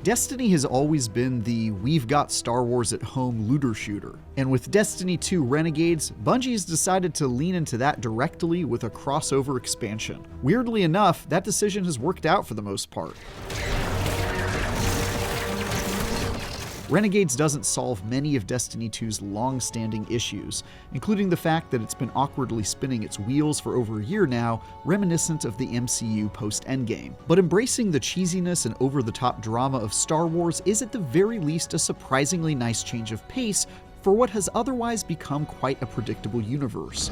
Destiny has always been the "we've got Star Wars at home" looter shooter, and with Destiny 2 Renegades, Bungie has decided to lean into that directly with a crossover expansion. Weirdly enough, that decision has worked out for the most part. Renegades doesn't solve many of Destiny 2's long-standing issues, including the fact that it's been awkwardly spinning its wheels for over a year now, reminiscent of the MCU post-Endgame. But embracing the cheesiness and over-the-top drama of Star Wars is at the very least a surprisingly nice change of pace for what has otherwise become quite a predictable universe.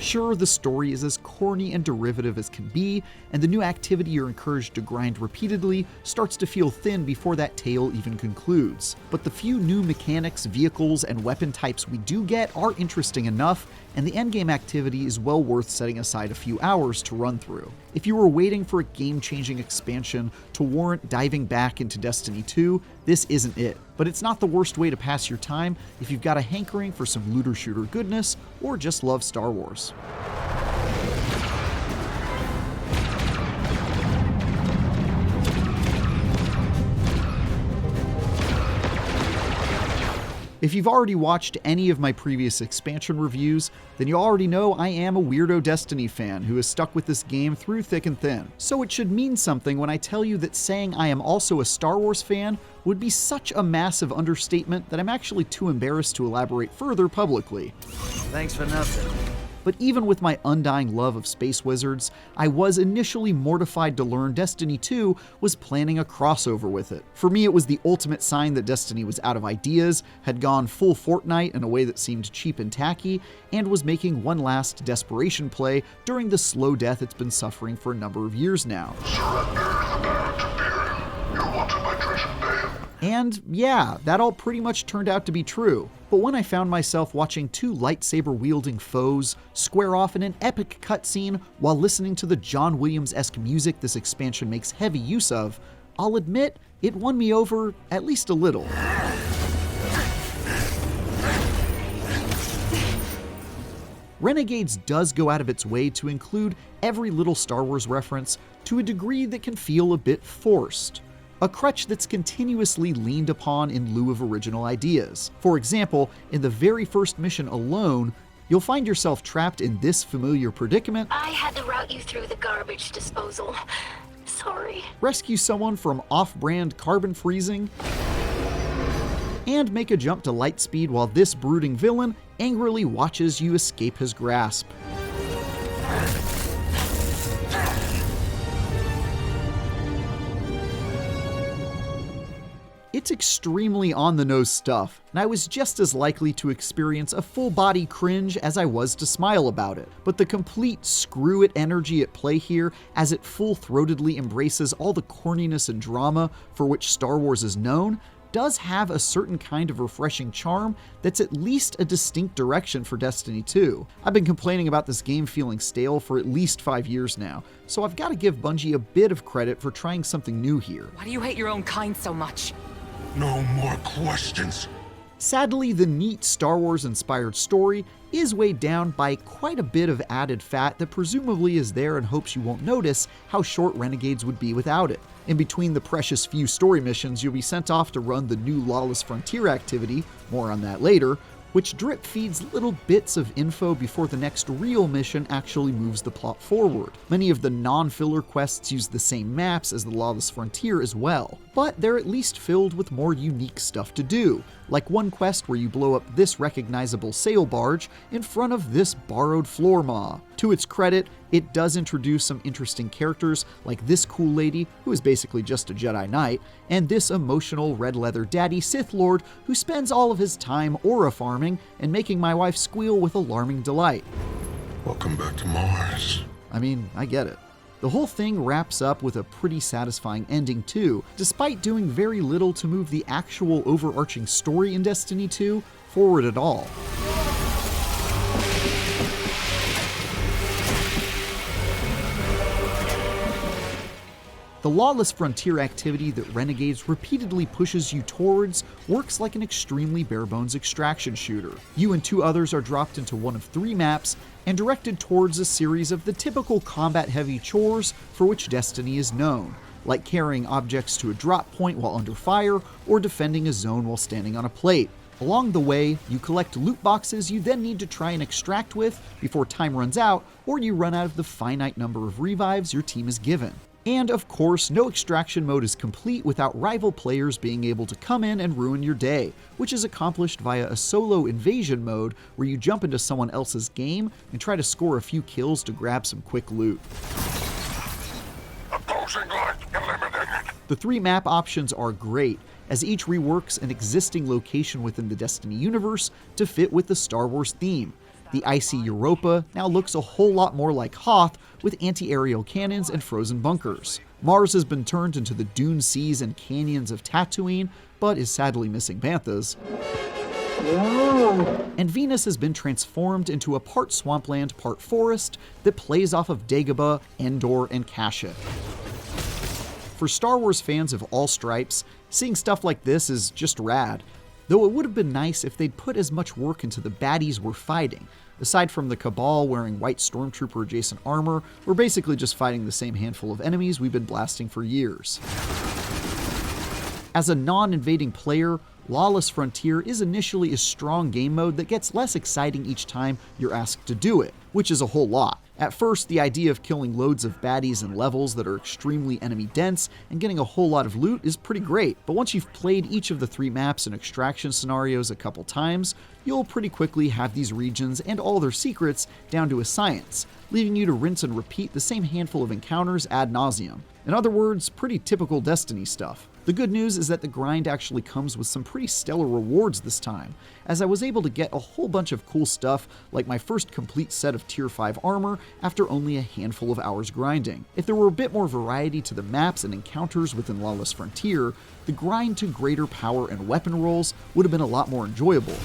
Sure, the story is as corny and derivative as can be, and the new activity you're encouraged to grind repeatedly starts to feel thin before that tale even concludes. But the few new mechanics, vehicles, and weapon types we do get are interesting enough, and the endgame activity is well worth setting aside a few hours to run through. If you were waiting for a game-changing expansion to warrant diving back into Destiny 2, this isn't it. But it's not the worst way to pass your time if you've got a hankering for some looter-shooter goodness or just love Star Wars. If you've already watched any of my previous expansion reviews, then you already know I am a weirdo Destiny fan who has stuck with this game through thick and thin. So it should mean something when I tell you that saying I am also a Star Wars fan would be such a massive understatement that I'm actually too embarrassed to elaborate further publicly. Thanks for nothing. But even with my undying love of space wizards, I was initially mortified to learn Destiny 2 was planning a crossover with it. For me, it was the ultimate sign that Destiny was out of ideas, had gone full Fortnite in a way that seemed cheap and tacky, and was making one last desperation play during the slow death it's been suffering for a number of years now. And yeah, that all pretty much turned out to be true. But when I found myself watching two lightsaber-wielding foes square off in an epic cutscene while listening to the John Williams-esque music this expansion makes heavy use of, I'll admit, it won me over at least a little. Renegades does go out of its way to include every little Star Wars reference to a degree that can feel a bit forced. A crutch that's continuously leaned upon in lieu of original ideas. For example, in the very first mission alone, you'll find yourself trapped in this familiar predicament. I had to route you through the garbage disposal. Sorry. Rescue someone from off-brand carbon freezing, and make a jump to light speed while this brooding villain angrily watches you escape his grasp. It's extremely on-the-nose stuff, and I was just as likely to experience a full-body cringe as I was to smile about it. But the complete screw-it energy at play here, as it full-throatedly embraces all the corniness and drama for which Star Wars is known, does have a certain kind of refreshing charm that's at least a distinct direction for Destiny 2. I've been complaining about this game feeling stale for at least 5 years now, so I've got to give Bungie a bit of credit for trying something new here. Why do you hate your own kind so much? No more questions. Sadly, the neat Star Wars-inspired story is weighed down by quite a bit of added fat that presumably is there in hopes you won't notice how short Renegades would be without it. In between the precious few story missions, you'll be sent off to run the new Lawless Frontier activity, more on that later, which drip feeds little bits of info before the next real mission actually moves the plot forward. Many of the non-filler quests use the same maps as the Lawless Frontier as well, but they're at least filled with more unique stuff to do, like one quest where you blow up this recognizable sail barge in front of this borrowed floor maw. To its credit, it does introduce some interesting characters like this cool lady, who is basically just a Jedi Knight, and this emotional red leather daddy Sith Lord who spends all of his time aura farming and making my wife squeal with alarming delight. Welcome back to Mars. I mean, I get it. The whole thing wraps up with a pretty satisfying ending too, despite doing very little to move the actual overarching story in Destiny 2 forward at all. The Lawless Frontier activity that Renegades repeatedly pushes you towards works like an extremely bare-bones extraction shooter. You and 2 others are dropped into one of 3 maps and directed towards a series of the typical combat-heavy chores for which Destiny is known, like carrying objects to a drop point while under fire or defending a zone while standing on a plate. Along the way, you collect loot boxes you then need to try and extract with before time runs out, or you run out of the finite number of revives your team is given. And of course, no extraction mode is complete without rival players being able to come in and ruin your day, which is accomplished via a solo invasion mode where you jump into someone else's game and try to score a few kills to grab some quick loot. Opposing light eliminated. The 3 map options are great, as each reworks an existing location within the Destiny universe to fit with the Star Wars theme. The icy Europa now looks a whole lot more like Hoth, with anti-aerial cannons and frozen bunkers. Mars has been turned into the dune seas and canyons of Tatooine, but is sadly missing banthas. And Venus has been transformed into a part swampland, part forest that plays off of Dagobah, Endor, and Kashyyyk. For Star Wars fans of all stripes, seeing stuff like this is just rad, though it would have been nice if they'd put as much work into the baddies we're fighting. Aside from the Cabal wearing white Stormtrooper adjacent armor, we're basically just fighting the same handful of enemies we've been blasting for years. As a non-invading player, Lawless Frontier is initially a strong game mode that gets less exciting each time you're asked to do it, which is a whole lot. At first, the idea of killing loads of baddies in levels that are extremely enemy dense and getting a whole lot of loot is pretty great, but once you've played each of the 3 maps and extraction scenarios a couple times, you'll pretty quickly have these regions and all their secrets down to a science, leaving you to rinse and repeat the same handful of encounters ad nauseum. In other words, pretty typical Destiny stuff. The good news is that the grind actually comes with some pretty stellar rewards this time, as I was able to get a whole bunch of cool stuff like my first complete set of Tier 5 armor after only a handful of hours grinding. If there were a bit more variety to the maps and encounters within Lawless Frontier, the grind to greater power and weapon rolls would have been a lot more enjoyable.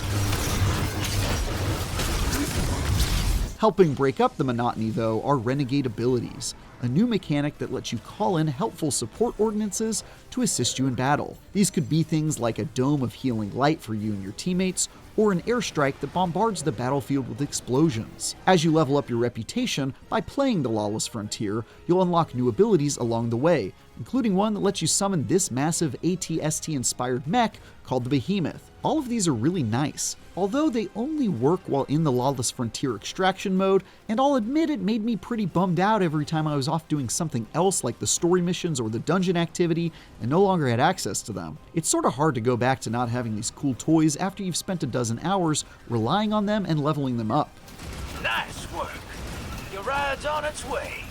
Helping break up the monotony, though, are Renegade abilities, a new mechanic that lets you call in helpful support ordinances to assist you in battle. These could be things like a dome of healing light for you and your teammates, or an airstrike that bombards the battlefield with explosions. As you level up your reputation by playing the Lawless Frontier, you'll unlock new abilities along the way, including one that lets you summon this massive AT-ST-inspired mech called the Behemoth. All of these are really nice, although they only work while in the Lawless Frontier extraction mode, and I'll admit it made me pretty bummed out every time I was off doing something else like the story missions or the dungeon activity and no longer had access to them. It's sort of hard to go back to not having these cool toys after you've spent a dozen hours relying on them and leveling them up. Nice work. Your ride's on its way.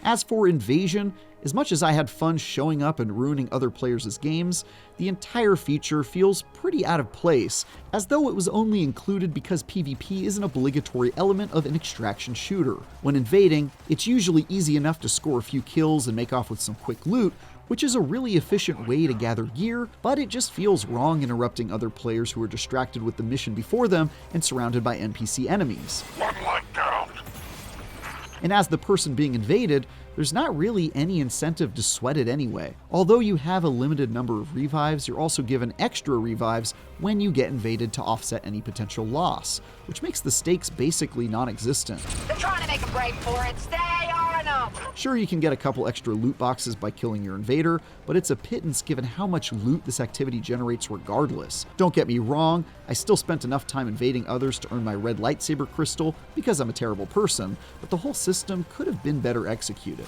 As for Invasion, as much as I had fun showing up and ruining other players' games, the entire feature feels pretty out of place, as though it was only included because PvP is an obligatory element of an extraction shooter. When invading, it's usually easy enough to score a few kills and make off with some quick loot, which is a really efficient way to gather gear, but it just feels wrong interrupting other players who are distracted with the mission before them and surrounded by NPC enemies. One light down. And as the person being invaded, there's not really any incentive to sweat it anyway. Although you have a limited number of revives, you're also given extra revives when you get invaded to offset any potential loss, which makes the stakes basically non-existent. They're trying to make a break for it. Stay on up. Sure, you can get a couple extra loot boxes by killing your invader, but it's a pittance given how much loot this activity generates regardless. Don't get me wrong, I still spent enough time invading others to earn my red lightsaber crystal because I'm a terrible person, but the whole system could have been better executed.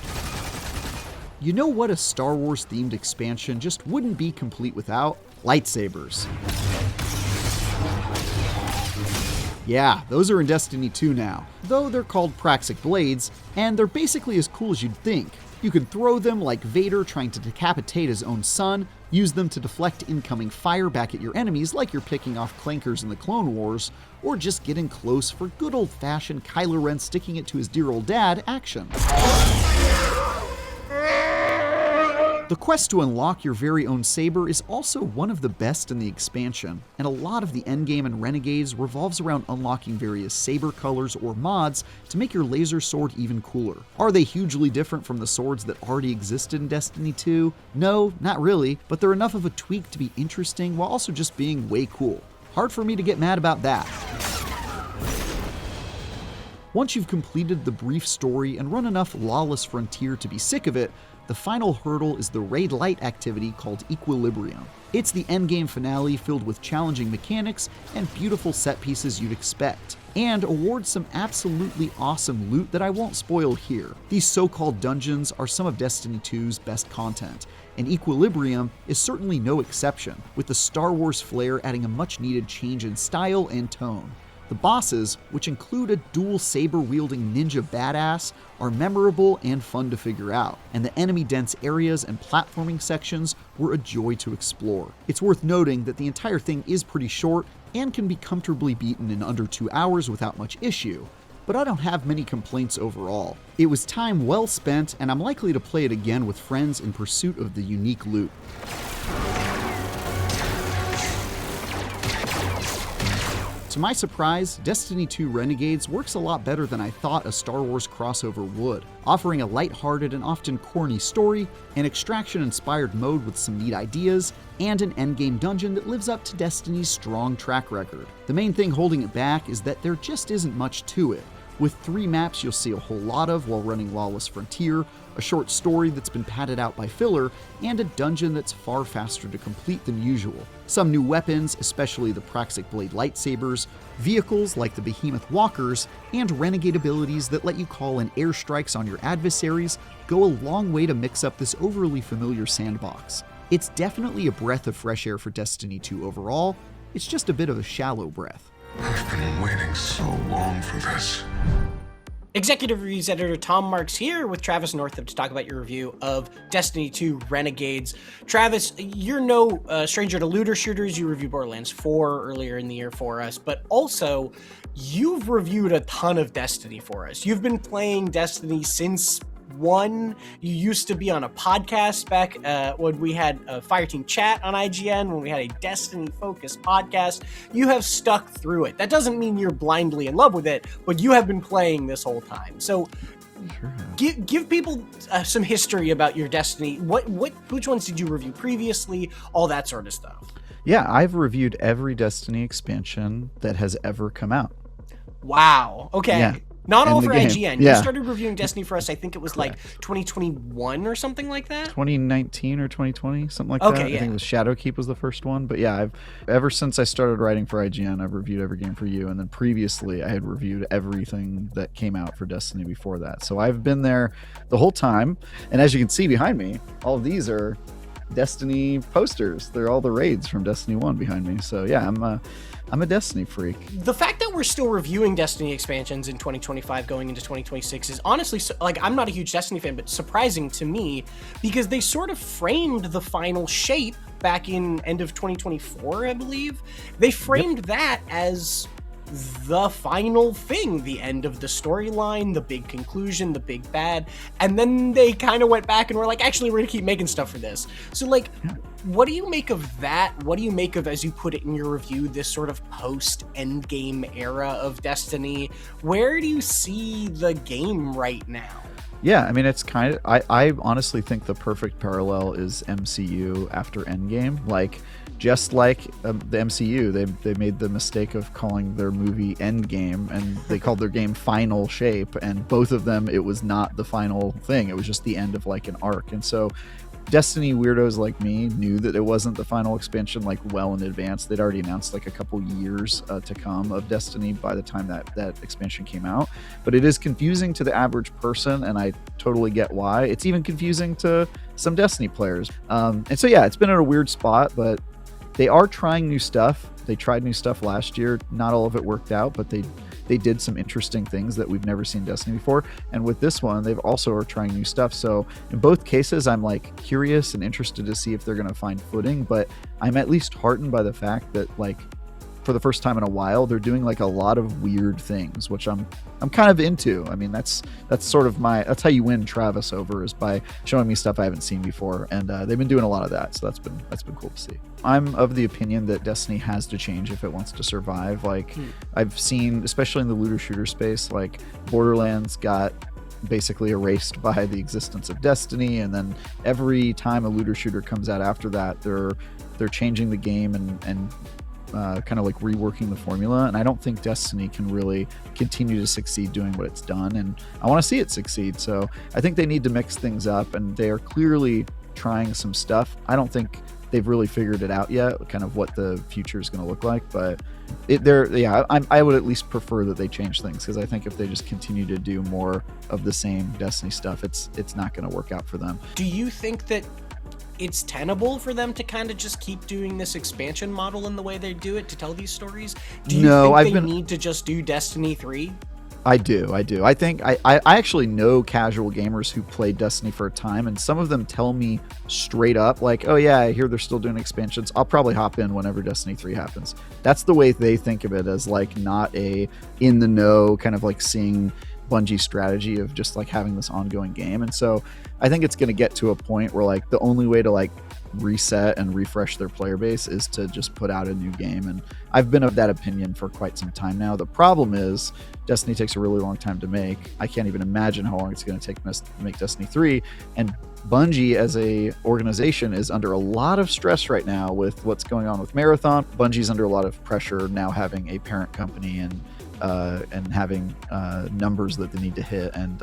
You know what a Star Wars themed expansion just wouldn't be complete without? Lightsabers. Yeah, those are in Destiny 2 now, though they're called Praxic Blades, and they're basically as cool as you'd think. You can throw them like Vader trying to decapitate his own son, use them to deflect incoming fire back at your enemies like you're picking off clankers in the Clone Wars, or just get in close for good old-fashioned Kylo Ren sticking it to his dear old dad action. The quest to unlock your very own saber is also one of the best in the expansion, and a lot of the endgame and Renegades revolves around unlocking various saber colors or mods to make your laser sword even cooler. Are they hugely different from the swords that already existed in Destiny 2? No, not really, but they're enough of a tweak to be interesting while also just being way cool. Hard for me to get mad about that. Once you've completed the brief story and run enough Lawless Frontier to be sick of it, the final hurdle is the raid light activity called Equilibrium. It's the endgame finale filled with challenging mechanics and beautiful set pieces you'd expect, and awards some absolutely awesome loot that I won't spoil here. These so-called dungeons are some of Destiny 2's best content, and Equilibrium is certainly no exception, with the Star Wars flair adding a much-needed change in style and tone. The bosses, which include a dual saber-wielding ninja badass, are memorable and fun to figure out, and the enemy-dense areas and platforming sections were a joy to explore. It's worth noting that the entire thing is pretty short and can be comfortably beaten in under 2 hours without much issue, but I don't have many complaints overall. It was time well spent, and I'm likely to play it again with friends in pursuit of the unique loot. To my surprise, Destiny 2 Renegades works a lot better than I thought a Star Wars crossover would, offering a lighthearted and often corny story, an extraction-inspired mode with some neat ideas, and an endgame dungeon that lives up to Destiny's strong track record. The main thing holding it back is that there just isn't much to it, with 3 maps you'll see a whole lot of while running Lawless Frontier, a short story that's been padded out by filler, and a dungeon that's far faster to complete than usual. Some new weapons, especially the Praxic Blade Lightsabers, vehicles like the Behemoth walkers, and Renegade abilities that let you call in airstrikes on your adversaries go a long way to mix up this overly familiar sandbox. It's definitely a breath of fresh air for Destiny 2 overall, it's just a bit of a shallow breath. I've been waiting so long for this. Executive Reviews Editor Tom Marks here with Travis Northup to talk about your review of Destiny 2 Renegades. Travis, you're no stranger to looter shooters. You reviewed Borderlands 4 earlier in the year for us, but also you've reviewed a ton of Destiny for us. You've been playing Destiny since 1. You used to be on a podcast back when we had a Fireteam Chat on IGN, when we had a Destiny-focused podcast. You have stuck through it. That doesn't mean you're blindly in love with it, but you have been playing this whole time. So sure. Give people some history about your Destiny. Which ones did you review previously? All that sort of stuff. Yeah, I've reviewed every Destiny expansion that has ever come out. Wow. Okay. Yeah. Not all for IGN. Yeah. You started reviewing Destiny for us, I think it was like 2021 or something like that? 2019 or 2020, something like that. I think it was Shadowkeep was the first one. But yeah, ever since I started writing for IGN, I've reviewed every game for you. And then previously, I had reviewed everything that came out for Destiny before that. So I've been there the whole time. And as you can see behind me, all of these are Destiny posters. They're all the raids from Destiny 1 behind me. So yeah, I'm a Destiny freak. The fact that we're still reviewing Destiny expansions in 2025 going into 2026 is honestly, I'm not a huge Destiny fan, but surprising to me because they sort of framed the final shape back in end of 2024, I believe. They framed that as the final thing, the end of the storyline, the big conclusion, the big bad, and then they kind of went back and were like, actually, we're gonna keep making stuff for this. So what do you make of that? What do you make of, as you put it in your review, this sort of post-endgame era of Destiny? Where do you see the game right now? Yeah, I mean, it's kind of, I honestly think the perfect parallel is MCU after Endgame. Just like the MCU, they made the mistake of calling their movie Endgame, and they called their game Final Shape, and both of them, it was not the final thing. It was just the end of an arc. And so Destiny weirdos like me knew that it wasn't the final expansion well in advance. They'd already announced a couple years to come of Destiny by the time that expansion came out. But it is confusing to the average person, and I totally get why. It's even confusing to some Destiny players. And so yeah, it's been in a weird spot, but they are trying new stuff. They tried new stuff last year. Not all of it worked out, but they did some interesting things that we've never seen Destiny before. And with this one, they've also are trying new stuff. So in both cases, I'm curious and interested to see if they're going to find footing, but I'm at least heartened by the fact that for the first time in a while, they're doing like a lot of weird things, which I'm kind of into. I mean, that's sort of that's how you win Travis over, is by showing me stuff I haven't seen before, and they've been doing a lot of that, so that's been cool to see. I'm of the opinion that Destiny has to change if it wants to survive. Like I've seen, especially in the looter shooter space, like Borderlands got basically erased by the existence of Destiny, and then every time a looter shooter comes out after that, they're changing the game and kind of like reworking the formula, and I don't think Destiny can really continue to succeed doing what it's done, and I want to see it succeed. So I think they need to mix things up, and they are clearly trying some stuff. I don't think they've really figured it out yet, kind of what the future is going to look like, but I would at least prefer that they change things, because I think if they just continue to do more of the same Destiny stuff, it's not going to work out for them. Do you think that it's tenable for them to kind of just keep doing this expansion model in the way they do it to tell these stories? Do you think they need to just do Destiny 3? I do. I think I actually know casual gamers who played Destiny for a time, and some of them tell me straight up, like, oh yeah, I hear they're still doing expansions. I'll probably hop in whenever Destiny 3 happens. That's the way they think of it, as like not a in the know kind of like seeing Bungie's strategy of just like having this ongoing game. And so I think it's going to get to a point where like the only way to like reset and refresh their player base is to just put out a new game, and I've been of that opinion for quite some time now. The problem is Destiny takes a really long time to make. I can't even imagine how long it's going to take to make Destiny 3, and Bungie as a organization is under a lot of stress right now with what's going on with Marathon. Bungie's under a lot of pressure now, having a parent company and having numbers that they need to hit, and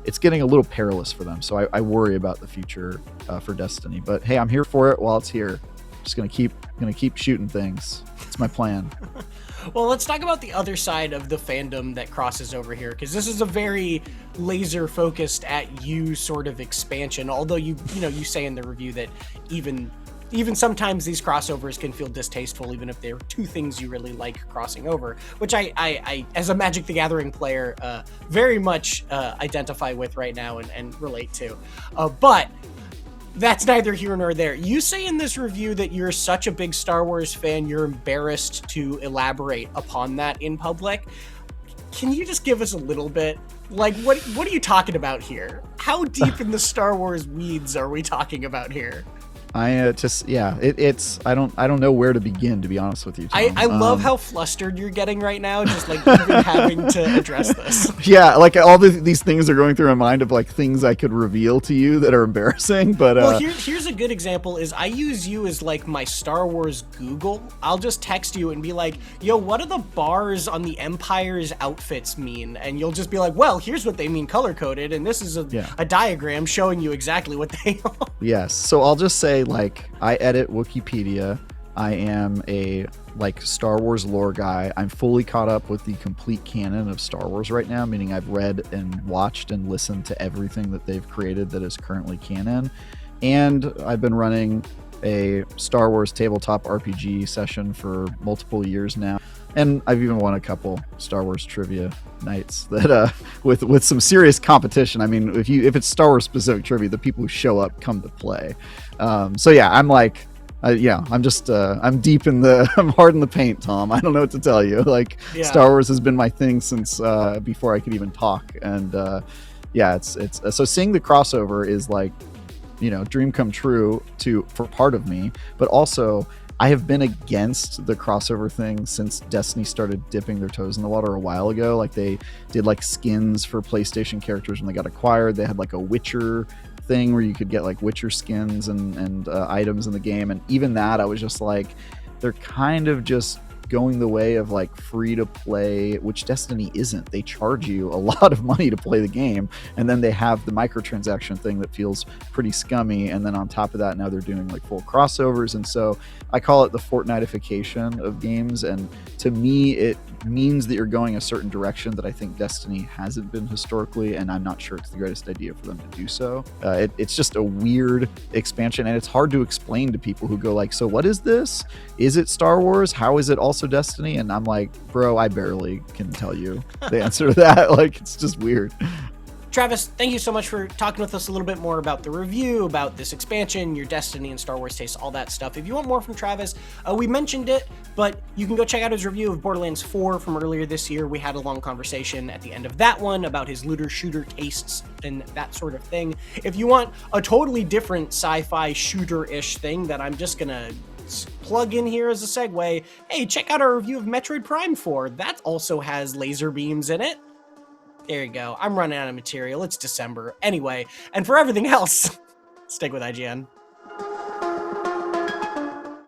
it's getting a little perilous for them. So I worry about the future for Destiny. But hey, I'm here for it while it's here. Just gonna keep shooting things. It's my plan. Well, let's talk about the other side of the fandom that crosses over here, because this is a very laser focused at you sort of expansion. Although you say in the review that even sometimes these crossovers can feel distasteful, even if they're two things you really like crossing over, which I as a Magic the Gathering player, very much identify with right now and relate to. But that's neither here nor there. You say in this review that you're such a big Star Wars fan, you're embarrassed to elaborate upon that in public. Can you just give us a little bit? Like, what are you talking about here? How deep in the Star Wars weeds are we talking about here? It's I don't know where to begin, to be honest with you, Tom. I love how flustered you're getting right now, just like even having to address this. Yeah, like all these things are going through my mind of like things I could reveal to you that are embarrassing. But well, here's a good example: is I use you as like my Star Wars Google. I'll just text you and be like, "Yo, what do the bars on the Empire's outfits mean?" And you'll just be like, "Well, here's what they mean color coded, and this is a diagram showing you exactly what they are." Yes. So I'll just say, like, I edit Wikipedia. I am a like Star Wars lore guy. I'm fully caught up with the complete canon of Star Wars right now, meaning I've read and watched and listened to everything that they've created that is currently canon. And I've been running a Star Wars tabletop RPG session for multiple years now. And I've even won a couple Star Wars trivia nights that with some serious competition. I mean, if it's Star Wars specific trivia, the people who show up come to play. So yeah, I'm like, I'm just I'm deep in I'm hard in the paint, Tom. I don't know what to tell you. Like, Star Wars has been my thing since before I could even talk. And it's so seeing the crossover is like, dream come true for part of me, but also I have been against the crossover thing since Destiny started dipping their toes in the water a while ago. Like, they did like skins for PlayStation characters when they got acquired. They had like a Witcher thing where you could get like Witcher skins and items in the game. And even that, I was just like, they're kind of just going the way of like free to play, which Destiny isn't. They charge you a lot of money to play the game, and then they have the microtransaction thing that feels pretty scummy, and then on top of that now they're doing like full crossovers. And so I call it the Fortnitification of games, and to me it means that you're going a certain direction that I think Destiny hasn't been historically, and I'm not sure it's the greatest idea for them to do so. It's just a weird expansion, and it's hard to explain to people who go like, so what is this? Is it Star Wars? How is it also Destiny? And I'm like, bro, I barely can tell you the answer to that. Like, it's just weird. Travis, thank you so much for talking with us a little bit more about the review, about this expansion, your Destiny and Star Wars taste, all that stuff. If you want more from Travis, we mentioned it, but you can go check out his review of Borderlands 4 from earlier this year. We had a long conversation at the end of that one about his looter-shooter tastes and that sort of thing. If you want a totally different sci-fi shooter-ish thing that I'm just gonna plug in here as a segue, hey, check out our review of Metroid Prime 4. That also has laser beams in it. There you go. I'm running out of material. It's December. Anyway, and for everything else, stick with IGN.